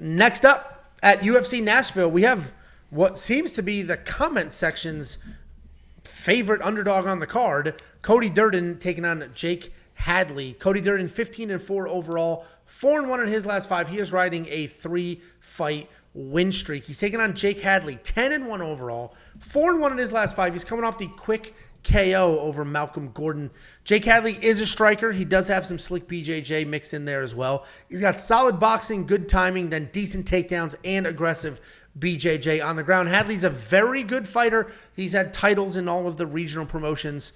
Next up at UFC Nashville, we have what seems to be the comment section's favorite underdog on the card, Cody Durden taking on Jake Hadley. Cody Durden 15-4 overall, 4-1 in his last 5. He is riding a 3-fight win streak. He's taking on Jake Hadley, 10-1 overall, 4-1 in his last 5. He's coming off the quick KO over Malcolm Gordon. Jake Hadley is a striker. He does have some slick BJJ mixed in there as well. He's got solid boxing, good timing, then decent takedowns and aggressive BJJ on the ground. Hadley's a very good fighter. He's had titles in all of the regional promotions.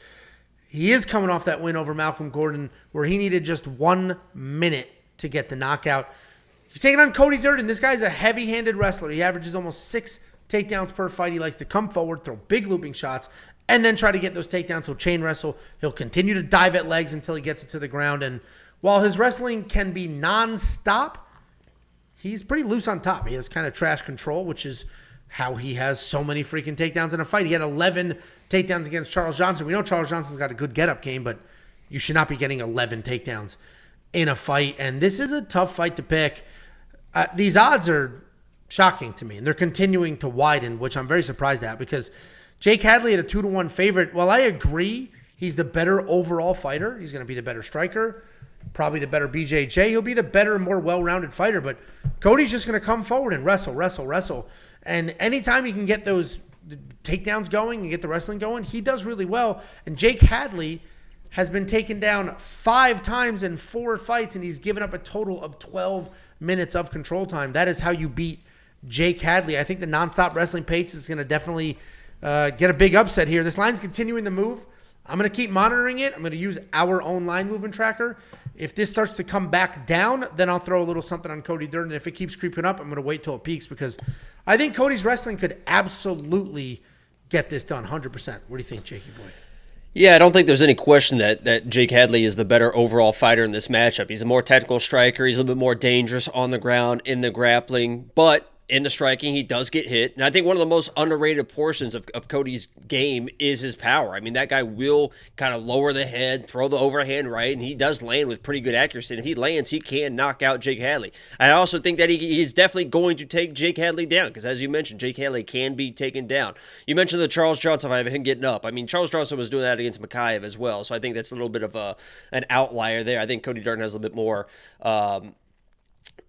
He is coming off that win over Malcolm Gordon where he needed just 1 minute to get the knockout. He's taking on Cody Durden. This guy's a heavy-handed wrestler. He averages almost 6 takedowns per fight. He likes to come forward, throw big looping shots, and then try to get those takedowns. He'll chain wrestle. He'll continue to dive at legs until he gets it to the ground. And while his wrestling can be nonstop, he's pretty loose on top. He has kind of trash control, which is how he has so many freaking takedowns in a fight. He had 11 takedowns against Charles Johnson. We know Charles Johnson's got a good get-up game, but you should not be getting 11 takedowns in a fight. And this is a tough fight to pick. These odds are shocking to me, and they're continuing to widen, which I'm very surprised at because Jake Hadley at a 2-1 favorite. While I agree he's the better overall fighter, he's going to be the better striker, probably the better BJJ. He'll be the better, more well-rounded fighter, but Cody's just going to come forward and wrestle. And anytime you can get those takedowns going and get the wrestling going, he does really well. And Jake Hadley has been taken down 5 times in 4 fights, and he's given up a total of 12 minutes of control time. That is how you beat Jake Hadley. I think the nonstop wrestling pace is going to definitely get a big upset here. This line's continuing to move. I'm going to keep monitoring it. I'm going to use our own line movement tracker. If this starts to come back down, then I'll throw a little something on Cody Durden. If it keeps creeping up, I'm going to wait till it peaks because I think Cody's wrestling could absolutely get this done 100%. What do you think, Jakey boy? Yeah, I don't think there's any question that Jake Hadley is the better overall fighter in this matchup. He's a more technical striker. He's a little bit more dangerous on the ground, in the grappling, but in the striking, he does get hit. And I think one of the most underrated portions of Cody's game is his power. I mean, that guy will kind of lower the head, throw the overhand right, and he does land with pretty good accuracy. And if he lands, he can knock out Jake Hadley. I also think that he's definitely going to take Jake Hadley down because, as you mentioned, Jake Hadley can be taken down. You mentioned the Charles Johnson fight of him getting up. I mean, Charles Johnson was doing that against Makayev as well, so I think that's a little bit of an outlier there. I think Cody Durden has a little bit more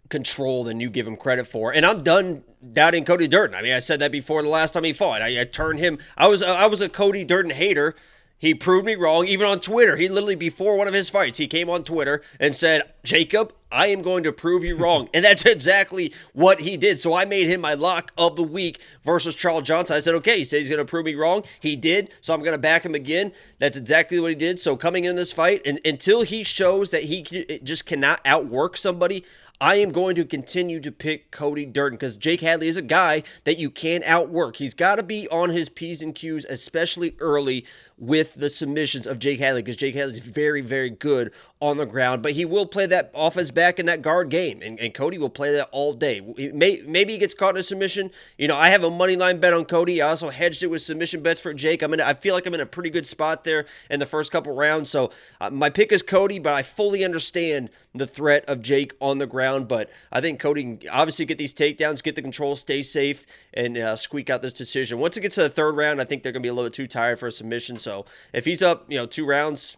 control than you give him credit for. And I'm done doubting Cody Durden. I mean, I said that before the last time he fought. I turned him. I was a Cody Durden hater. He proved me wrong, even on Twitter. He literally, before one of his fights, he came on Twitter and said, Jacob, I am going to prove you wrong. And that's exactly what he did. So I made him my lock of the week versus Charles Johnson. I said, okay, he said he's going to prove me wrong. He did. So I'm going to back him again. That's exactly what he did. So coming in this fight, and until he shows that he just cannot outwork somebody, I am going to continue to pick Cody Durden because Jake Hadley is a guy that you can outwork. He's got to be on his P's and Q's, especially early with the submissions of Jake Hadley because Jake Hadley is very, very good on the ground, but he will play that off his back in that guard game, and Cody will play that all day. Maybe he gets caught in a submission. You know, I have a money line bet on Cody. I also hedged it with submission bets for Jake. I feel like I'm in a pretty good spot there in the first couple rounds, so my pick is Cody, but I fully understand the threat of Jake on the ground, but I think Cody can obviously get these takedowns, get the control, stay safe, and squeak out this decision. Once it gets to the third round, I think they're going to be a little bit too tired for a submission, so if he's up, 2 rounds,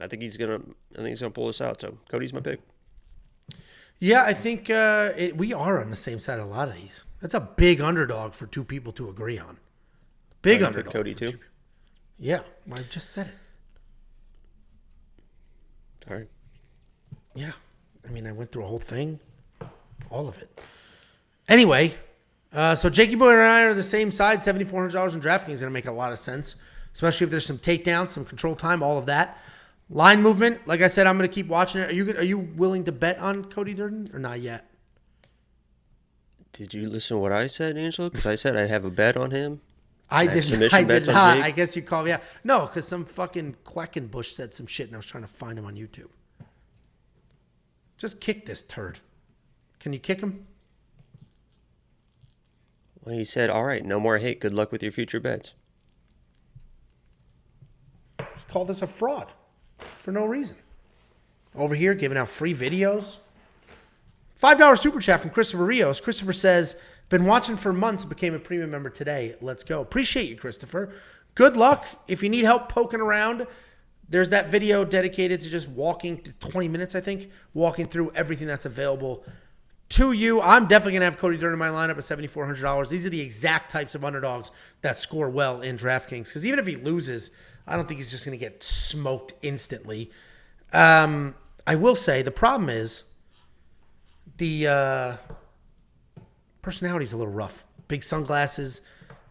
I think he's gonna pull this out. So Cody's my pick. Yeah, I think we are on the same side of a lot of these. That's a big underdog for 2 people to agree on. Big underdog. Cody too. Yeah, I just said it. All right. Yeah, I mean, I went through a whole thing, all of it. Anyway, so Jakey Boy and I are the same side. $7,400 in DraftKings is gonna make a lot of sense, especially if there's some takedowns, some control time, all of that. Line movement, like I said, I'm going to keep watching it. Are you willing to bet on Cody Durden or not yet? Did you listen to what I said, Angelo? Because I said I have a bet on him. I did not. I guess you called me out. No, because some fucking Quackenbush said some shit and I was trying to find him on YouTube. Just kick this turd. Can you kick him? Well, he said, all right, no more hate. Good luck with your future bets. He called us a fraud for no reason. Over here giving out free videos. $5 super chat from Christopher Rios. Christopher says, been watching for months and became a premium member today. Let's go. Appreciate you, Christopher. Good luck. If you need help poking around, there's that video dedicated to just walking, 20 minutes, I think, walking through everything that's available to you. I'm definitely going to have Cody Durden in my lineup at $7,400. These are the exact types of underdogs that score well in DraftKings. Because even if he loses, I don't think he's just going to get smoked instantly. I will say the problem is the personality's a little rough. Big sunglasses,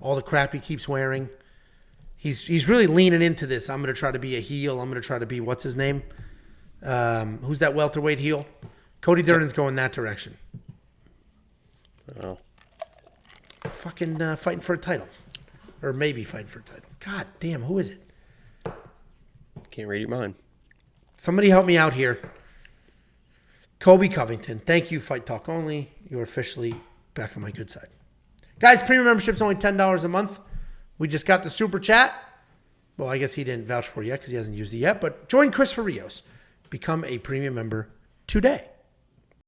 all the crap he keeps wearing. He's really leaning into this. I'm going to try to be a heel. I'm going to try to be, what's his name? Who's that welterweight heel? Cody Durden's going that direction. Oh. Fucking fighting for a title. Or maybe fighting for a title. God damn, who is it? Can't read your mind. Somebody help me out here. Kobe Covington. Thank you, Fight Talk Only. You're officially back on my good side. Guys, premium membership's only $10 a month. We just got the super chat. Well, I guess he didn't vouch for it yet because he hasn't used it yet. But join Christopher Rios. Become a premium member today.